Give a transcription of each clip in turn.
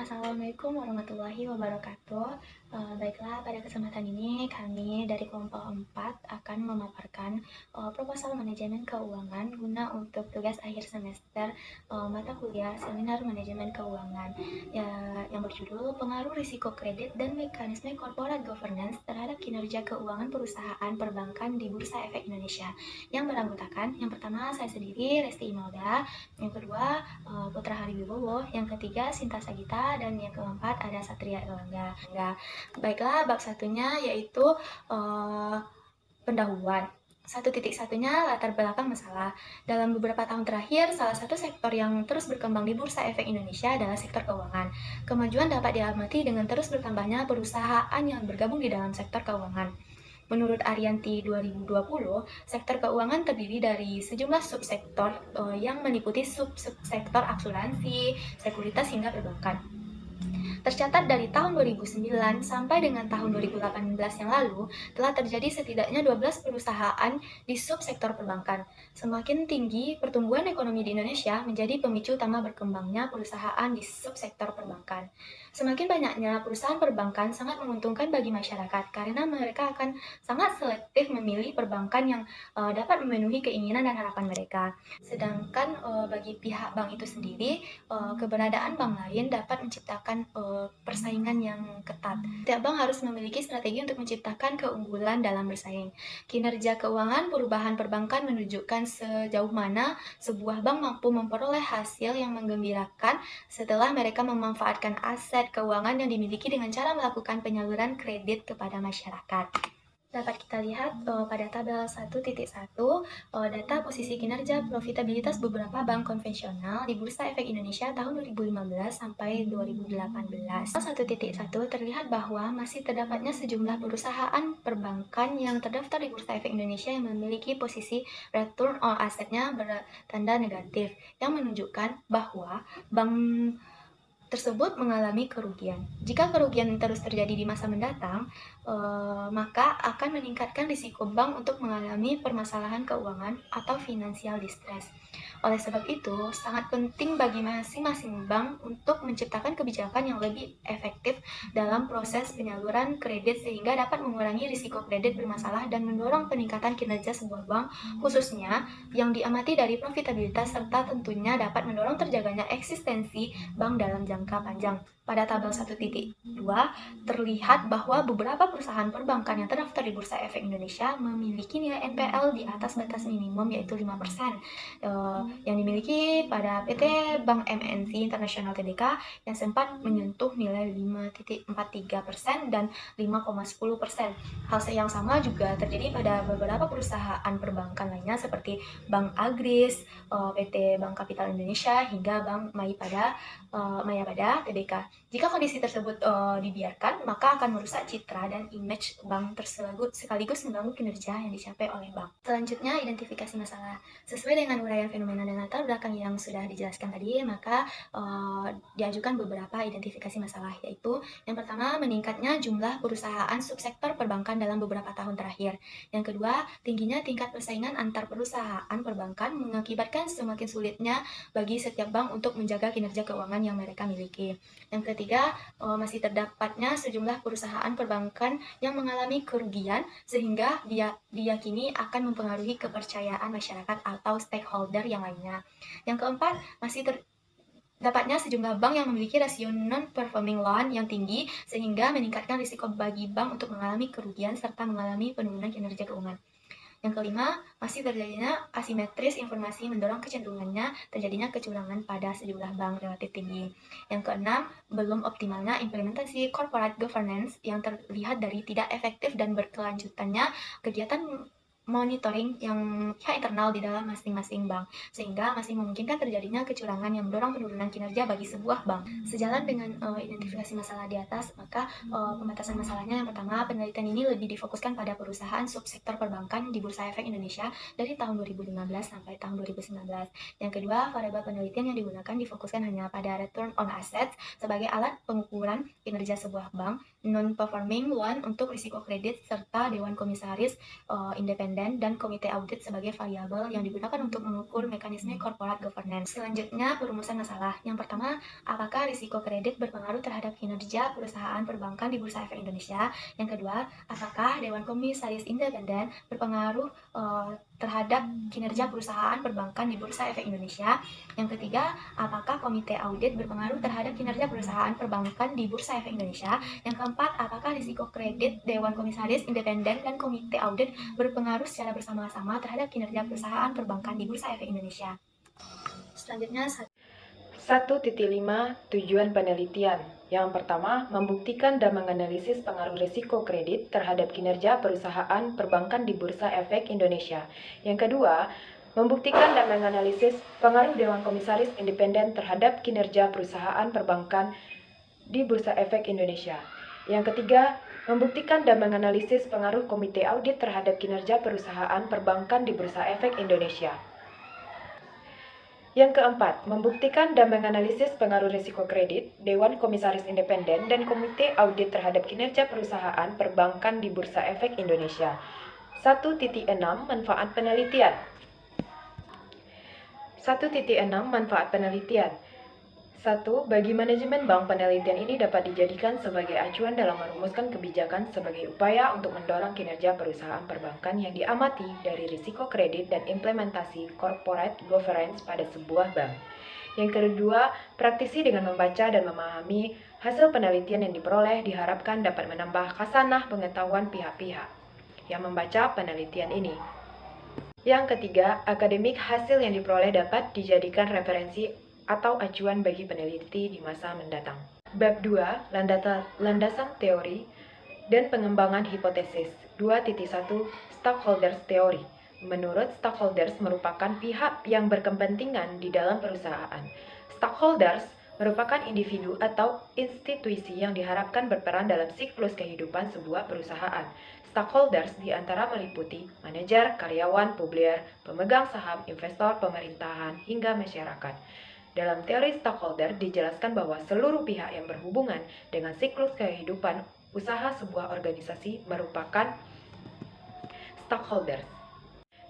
Assalamualaikum warahmatullahi wabarakatuh. Baiklah, pada kesempatan ini kami dari kelompok 4 akan memaparkan proposal manajemen keuangan guna untuk tugas akhir semester mata kuliah seminar manajemen keuangan ya, yang berjudul Pengaruh Risiko Kredit dan Mekanisme Corporate Governance terhadap Kinerja Keuangan Perusahaan Perbankan di Bursa Efek Indonesia, yang beranggotakan yang pertama saya sendiri, Resti Imelda, yang kedua Putra Hariwibowo, yang ketiga Sinta Sagita, dan yang keempat ada Satria Erlangga. Baiklah, bab satunya yaitu pendahuluan. 1.1-nya latar belakang masalah. Dalam beberapa tahun terakhir, salah satu sektor yang terus berkembang di Bursa Efek Indonesia adalah sektor keuangan. Kemajuan dapat diamati dengan terus bertambahnya perusahaan yang bergabung di dalam sektor keuangan. Menurut Arianti 2020, sektor keuangan terdiri dari sejumlah subsektor yang meliputi subsektor asuransi, sekuritas hingga perbankan. Tercatat dari tahun 2009 sampai dengan tahun 2018 yang lalu, telah terjadi setidaknya 12 perusahaan di subsektor perbankan. Semakin tinggi pertumbuhan ekonomi di Indonesia menjadi pemicu utama berkembangnya perusahaan di subsektor perbankan. Semakin banyaknya perusahaan perbankan sangat menguntungkan bagi masyarakat karena mereka akan sangat selektif memilih perbankan yang dapat memenuhi keinginan dan harapan mereka. Sedangkan bagi pihak bank itu sendiri, keberadaan bank lain dapat menciptakan persaingan yang ketat. Setiap bank harus memiliki strategi untuk menciptakan keunggulan dalam bersaing. Kinerja keuangan perubahan perbankan menunjukkan sejauh mana sebuah bank mampu memperoleh hasil yang menggembirakan setelah mereka memanfaatkan aset keuangan yang dimiliki dengan cara melakukan penyaluran kredit kepada masyarakat. Dapat kita lihat pada tabel 1.1 data posisi kinerja profitabilitas beberapa bank konvensional di Bursa Efek Indonesia tahun 2015 sampai 2018. 1.1 terlihat bahwa masih terdapatnya sejumlah perusahaan perbankan yang terdaftar di Bursa Efek Indonesia yang memiliki posisi return on assetnya bertanda negatif, yang menunjukkan bahwa bank tersebut mengalami kerugian. Jika kerugian terus terjadi di masa mendatang, maka akan meningkatkan risiko bank untuk mengalami permasalahan keuangan atau financial distress. Oleh sebab itu, sangat penting bagi masing-masing bank untuk menciptakan kebijakan yang lebih efektif dalam proses penyaluran kredit sehingga dapat mengurangi risiko kredit bermasalah dan mendorong peningkatan kinerja sebuah bank, khususnya yang diamati dari profitabilitas serta tentunya dapat mendorong terjaganya eksistensi bank dalam jangka panjang. Pada tabel 1.2 terlihat bahwa beberapa perusahaan perbankan yang terdaftar di Bursa Efek Indonesia memiliki nilai NPL di atas batas minimum yaitu 5%, yang dimiliki pada PT Bank MNC Internasional Tbk yang sempat menyentuh nilai 5.43% dan 5,10%. Hal yang sama juga terjadi pada beberapa perusahaan perbankan lainnya seperti Bank Agris, PT Bank Kapital Indonesia, hingga Bank Mayapada Tbk. Jika kondisi tersebut dibiarkan, maka akan merusak citra dan image bank tersebut sekaligus mengganggu kinerja yang dicapai oleh bank. Selanjutnya, identifikasi masalah. Sesuai dengan uraian fenomena dan latar belakang yang sudah dijelaskan tadi, maka diajukan beberapa identifikasi masalah, yaitu yang pertama, meningkatnya jumlah perusahaan subsektor perbankan dalam beberapa tahun terakhir. Yang kedua, tingginya tingkat persaingan antar perusahaan perbankan mengakibatkan semakin sulitnya bagi setiap bank untuk menjaga kinerja keuangan yang mereka miliki. Yang ketiga, masih terdapatnya sejumlah perusahaan perbankan yang mengalami kerugian sehingga diyakini akan mempengaruhi kepercayaan masyarakat atau stakeholder yang lainnya. Yang keempat, masih dapatnya sejumlah bank yang memiliki rasio non-performing loan yang tinggi sehingga meningkatkan risiko bagi bank untuk mengalami kerugian serta mengalami penurunan kinerja keuangan. Yang kelima, masih terjadinya asimetris informasi mendorong kecenderungannya terjadinya kecurangan pada sejumlah bank relatif tinggi. Yang keenam, belum optimalnya implementasi corporate governance yang terlihat dari tidak efektif dan berkelanjutannya kegiatan monitoring yang pihak internal di dalam masing-masing bank, sehingga masih memungkinkan terjadinya kecurangan yang mendorong penurunan kinerja bagi sebuah bank. Sejalan dengan identifikasi masalah di atas, maka pembatasan masalahnya yang pertama, penelitian ini lebih difokuskan pada perusahaan subsektor perbankan di Bursa Efek Indonesia dari tahun 2015 sampai tahun 2019. Yang kedua, variabel penelitian yang digunakan difokuskan hanya pada return on assets sebagai alat pengukuran kinerja sebuah bank, non-performing loan untuk risiko kredit, serta dewan komisaris independen independen, dan komite audit sebagai variabel yang digunakan untuk mengukur mekanisme corporate governance. Selanjutnya, perumusan masalah. Yang pertama, apakah risiko kredit berpengaruh terhadap kinerja perusahaan perbankan di Bursa Efek Indonesia? Yang kedua, apakah Dewan Komisaris Independen berpengaruh terhadap kinerja perusahaan perbankan di Bursa Efek Indonesia? Yang ketiga, apakah komite audit berpengaruh terhadap kinerja perusahaan perbankan di Bursa Efek Indonesia? Yang keempat, apakah risiko kredit Dewan Komisaris Independen dan komite audit berpengaruh secara bersama-sama terhadap kinerja perusahaan perbankan di Bursa Efek Indonesia? Selanjutnya, 1.5 Tujuan penelitian. Yang pertama, membuktikan dan menganalisis pengaruh risiko kredit terhadap kinerja perusahaan perbankan di Bursa Efek Indonesia. Yang kedua, membuktikan dan menganalisis pengaruh Dewan Komisaris Independen terhadap kinerja perusahaan perbankan di Bursa Efek Indonesia. Yang ketiga, membuktikan dan menganalisis pengaruh komite audit terhadap kinerja perusahaan perbankan di Bursa Efek Indonesia. Yang keempat, membuktikan dan menganalisis pengaruh risiko kredit, Dewan Komisaris Independen, dan Komite Audit terhadap kinerja perusahaan perbankan di Bursa Efek Indonesia. 1.6 Manfaat penelitian. 1.6 Manfaat penelitian. 1. Bagi manajemen bank, penelitian ini dapat dijadikan sebagai acuan dalam merumuskan kebijakan sebagai upaya untuk mendorong kinerja perusahaan perbankan yang diamati dari risiko kredit dan implementasi corporate governance pada sebuah bank. Yang kedua, praktisi dengan membaca dan memahami hasil penelitian yang diperoleh diharapkan dapat menambah khasanah pengetahuan pihak-pihak yang membaca penelitian ini. Yang ketiga, akademik hasil yang diperoleh dapat dijadikan referensi atau acuan bagi peneliti di masa mendatang. Bab 2, landasan teori dan pengembangan hipotesis. 2.1 Stakeholders Theory. Menurut stakeholders merupakan pihak yang berkepentingan di dalam perusahaan. Stakeholders merupakan individu atau institusi yang diharapkan berperan dalam siklus kehidupan sebuah perusahaan. Stakeholders diantara meliputi manajer, karyawan, publik, pemegang saham, investor, pemerintahan, hingga masyarakat. Dalam teori stakeholder dijelaskan bahwa seluruh pihak yang berhubungan dengan siklus kehidupan usaha sebuah organisasi merupakan stakeholder.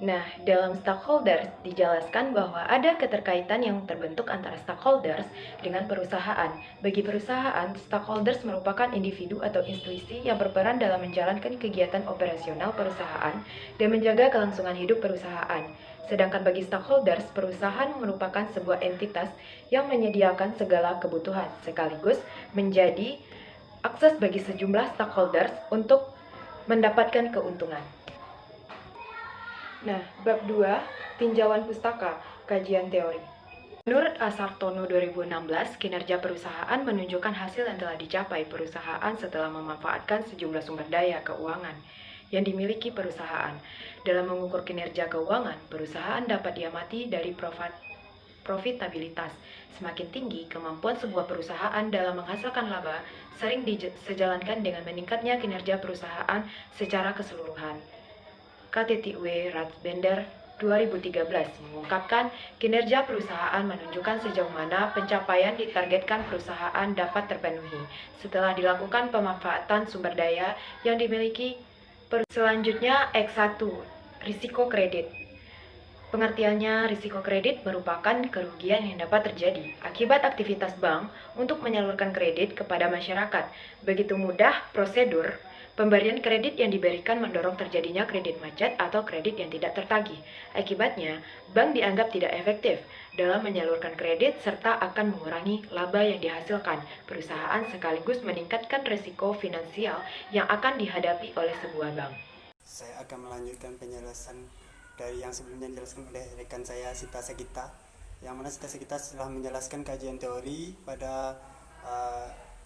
Nah, dalam stakeholder dijelaskan bahwa ada keterkaitan yang terbentuk antara stakeholders dengan perusahaan. Bagi perusahaan, stakeholders merupakan individu atau institusi yang berperan dalam menjalankan kegiatan operasional perusahaan dan menjaga kelangsungan hidup perusahaan. Sedangkan bagi stakeholders, perusahaan merupakan sebuah entitas yang menyediakan segala kebutuhan, sekaligus menjadi akses bagi sejumlah stakeholders untuk mendapatkan keuntungan. Nah, bab 2, tinjauan pustaka, kajian teori. Menurut Asartono 2016, kinerja perusahaan menunjukkan hasil yang telah dicapai perusahaan setelah memanfaatkan sejumlah sumber daya keuangan yang dimiliki perusahaan. Dalam mengukur kinerja keuangan, perusahaan dapat diamati dari profitabilitas. Semakin tinggi kemampuan sebuah perusahaan dalam menghasilkan laba, sering disejalankan dengan meningkatnya kinerja perusahaan secara keseluruhan. KTTW Ratsbender 2013 mengungkapkan kinerja perusahaan menunjukkan sejauh mana pencapaian ditargetkan perusahaan dapat terpenuhi setelah dilakukan pemanfaatan sumber daya yang dimiliki. Selanjutnya, X1, risiko kredit. Pengertiannya, risiko kredit merupakan kerugian yang dapat terjadi akibat aktivitas bank untuk menyalurkan kredit kepada masyarakat. Begitu mudah prosedur pemberian kredit yang diberikan mendorong terjadinya kredit macet atau kredit yang tidak tertagih. Akibatnya, bank dianggap tidak efektif dalam menyalurkan kredit serta akan mengurangi laba yang dihasilkan perusahaan sekaligus meningkatkan risiko finansial yang akan dihadapi oleh sebuah bank. Saya akan melanjutkan penjelasan dari yang sebelumnya dijelaskan oleh rekan saya Sita Sagita, yang mana Sita Sagita telah menjelaskan kajian teori pada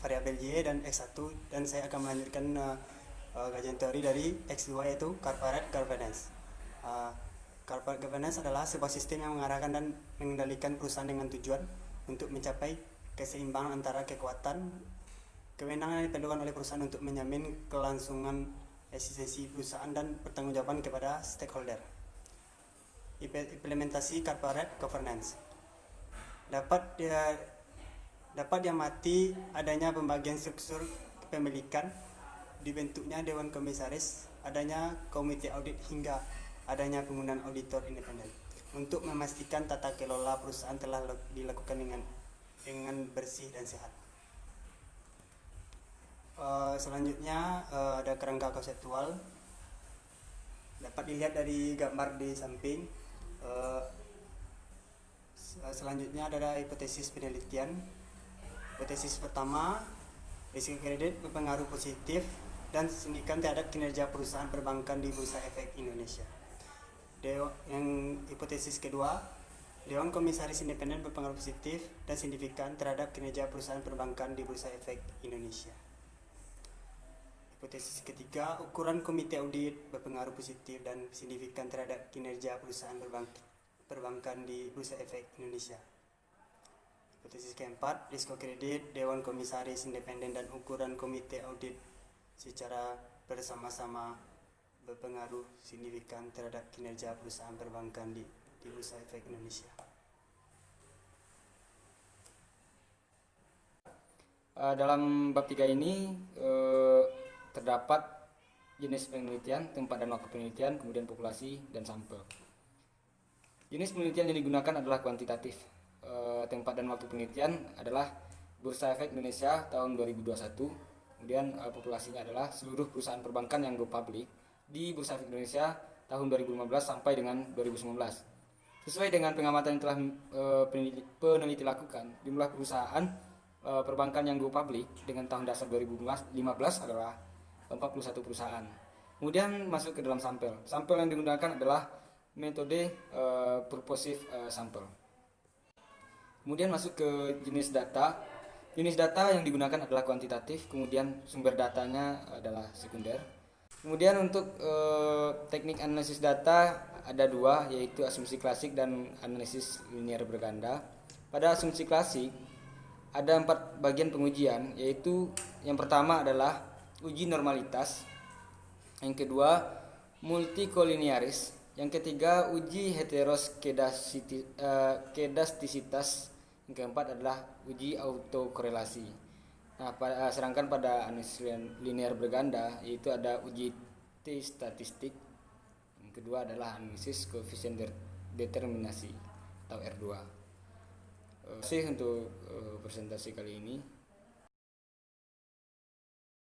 variabel Y dan X1, dan saya akan melanjutkan kajian teori dari X2, yaitu corporate governance. Corporate governance adalah sebuah sistem yang mengarahkan dan mengendalikan perusahaan dengan tujuan untuk mencapai keseimbangan antara kekuatan, kewenangan yang diperlukan oleh perusahaan untuk menjamin kelangsungan eksistensi perusahaan dan pertanggungjawaban kepada stakeholder. Implementasi corporate governance dapat diamati adanya pembagian struktur kepemilikan, dibentuknya Dewan Komisaris, adanya komite audit hingga adanya penggunaan auditor independen untuk memastikan tata kelola perusahaan telah dilakukan dengan bersih dan sehat. Selanjutnya ada kerangka konseptual. Dapat dilihat dari gambar di samping. Selanjutnya ada hipotesis penelitian. Hipotesis pertama, risiko kredit berpengaruh positif dan signifikan terhadap kinerja perusahaan perbankan di Bursa Efek Indonesia. Yang hipotesis kedua, Dewan Komisaris Independen berpengaruh positif dan signifikan terhadap kinerja perusahaan perbankan di Bursa Efek Indonesia. Hipotesis ketiga, ukuran komite audit berpengaruh positif dan signifikan terhadap kinerja perusahaan perbankan di Bursa Efek Indonesia. Hipotesis keempat, risiko kredit, Dewan Komisaris Independen dan ukuran komite audit secara bersama-sama berpengaruh signifikan terhadap kinerja perusahaan perbankan di Bursa Efek Indonesia. Dalam bab 3 ini terdapat jenis penelitian, tempat dan waktu penelitian, kemudian populasi dan sampel. Jenis penelitian yang digunakan adalah kuantitatif. Tempat dan waktu penelitian adalah Bursa Efek Indonesia tahun 2021. Kemudian populasinya adalah seluruh perusahaan perbankan yang go public di Bursa Efek Indonesia tahun 2015 sampai dengan 2019. Sesuai dengan pengamatan yang telah peneliti lakukan, jumlah perusahaan perbankan yang go public dengan tahun dasar 2015 adalah 41 perusahaan. Kemudian masuk ke dalam sampel. Sampel yang digunakan adalah metode purposive sampel. Kemudian masuk ke jenis data. Jenis data yang digunakan adalah kuantitatif, kemudian sumber datanya adalah sekunder. Kemudian untuk teknik analisis data ada dua, yaitu asumsi klasik dan analisis linear berganda. Pada asumsi klasik ada 4 bagian pengujian, yaitu yang pertama adalah uji normalitas, yang kedua multikolinearis, yang ketiga uji heteroskedastisitas, yang keempat adalah uji autokorelasi. Nah, sedangkan pada analisis linear berganda yaitu ada uji T-statistik, yang kedua adalah analisis koefisien determinasi atau R2. Terima kasih untuk presentasi kali ini.